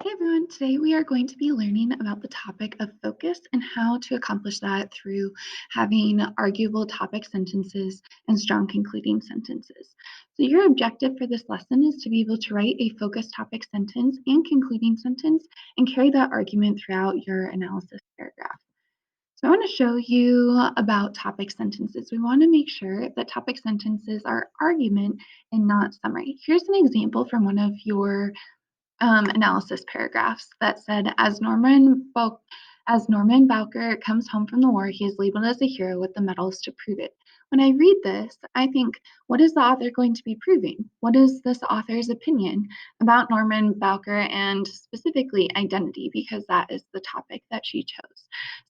Hey everyone, today we are going to be learning about the topic of focus and how to accomplish that through having arguable topic sentences and strong concluding sentences. So, your objective for this lesson is to be able to write a focused topic sentence and concluding sentence and carry that argument throughout your analysis paragraph. So, I want to show you about topic sentences. We want to make sure that topic sentences are argument and not summary. Here's an example from one of your analysis paragraphs that said, as Norman Bowker comes home from the war, he is labeled as a hero with the medals to prove it. When I read this, I think, what is the author going to be proving? What is this author's opinion about Norman Bowker and specifically identity? Because that is the topic that she chose.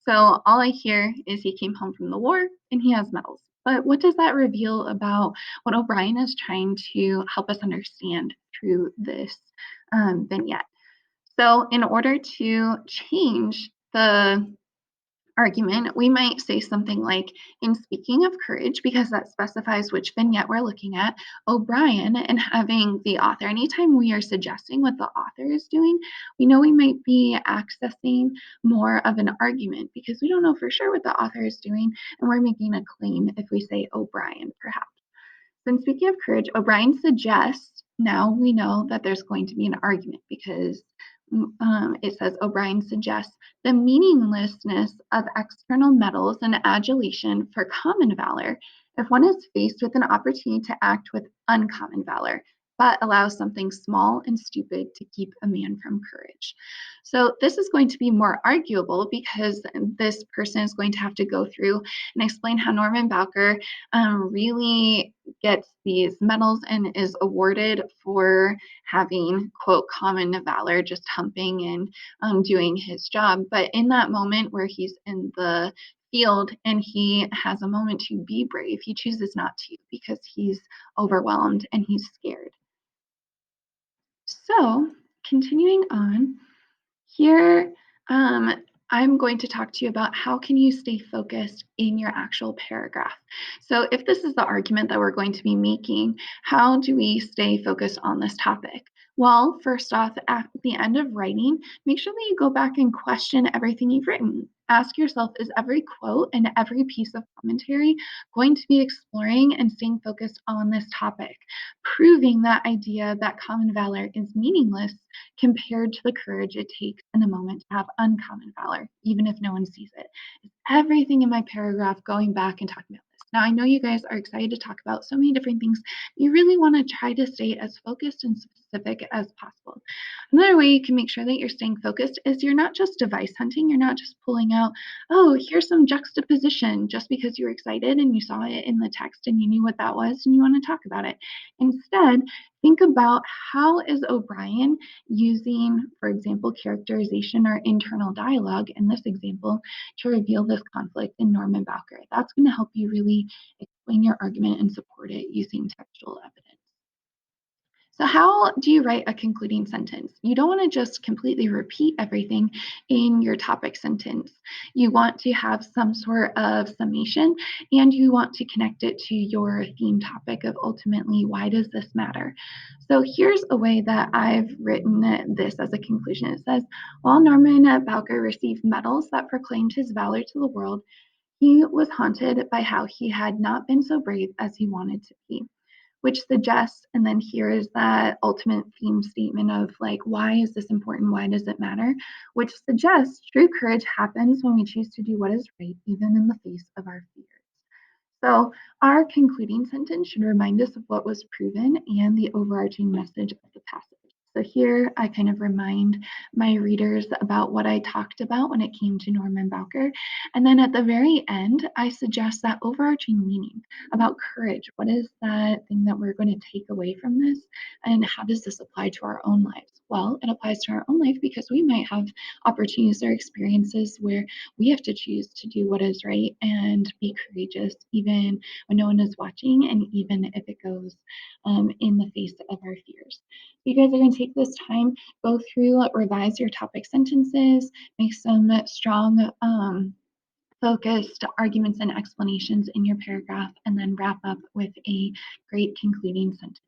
So all I hear is he came home from the war and he has medals. But what does that reveal about what O'Brien is trying to help us understand through this vignette? So, in order to change the argument, we might say something like, in speaking of courage, because that specifies which vignette we're looking at, O'Brien, and having the author, anytime we are suggesting what the author is doing, we know we might be accessing more of an argument because we don't know for sure what the author is doing, and we're making a claim if we say O'Brien, perhaps. Then, speaking of courage, O'Brien suggests now we know that there's going to be an argument because it says O'Brien suggests the meaninglessness of external medals and adulation for common valor if one is faced with an opportunity to act with uncommon valor, but allows something small and stupid to keep a man from courage. So, this is going to be more arguable because this person is going to have to go through and explain how Norman Bowker really gets these medals and is awarded for having, quote, common valor, just humping and doing his job. But in that moment where he's in the field and he has a moment to be brave, he chooses not to because he's overwhelmed and he's scared. So, continuing on, here, I'm going to talk to you about how can you stay focused in your actual paragraph. So if this is the argument that we're going to be making, how do we stay focused on this topic? Well, first off, at the end of writing, make sure that you go back and question everything you've written. Ask yourself, is every quote and every piece of commentary going to be exploring and staying focused on this topic, proving that idea that common valor is meaningless compared to the courage it takes in a moment to have uncommon valor, even if no one sees it? Is everything in my paragraph going back and talking about this? Now, I know you guys are excited to talk about so many different things. You really want to try to stay as focused and specific as possible. Another way you can make sure that you're staying focused is you're not just device hunting. You're not just pulling out, oh, here's some juxtaposition just because you're excited and you saw it in the text and you knew what that was and you want to talk about it. Instead, think about how is O'Brien using, for example, characterization or internal dialogue in this example to reveal this conflict in Norman Bowker. That's going to help you really explain your argument and support it using textual evidence. So, how do you write a concluding sentence? You don't want to just completely repeat everything in your topic sentence. You want to have some sort of summation and you want to connect it to your theme topic of ultimately why does this matter? So, here's a way that I've written this as a conclusion. It says, while Norman Bowker received medals that proclaimed his valor to the world, he was haunted by how he had not been so brave as he wanted to be, which suggests, and then here is that ultimate theme statement of like, why is this important? Why does it matter? Which suggests true courage happens when we choose to do what is right, even in the face of our fears. So, our concluding sentence should remind us of what was proven and the overarching message of the passage. So, here I kind of remind my readers about what I talked about when it came to Norman Bowker. And then at the very end, I suggest that overarching meaning about courage. What is that thing that we're going to take away from this? And how does this apply to our own lives? Well, it applies to our own life because we might have opportunities or experiences where we have to choose to do what is right and be courageous, even when no one is watching, and even if it goes in the face of our fears. You guys are going to take this time, go through, revise your topic sentences, make some strong, focused arguments and explanations in your paragraph, and then wrap up with a great concluding sentence.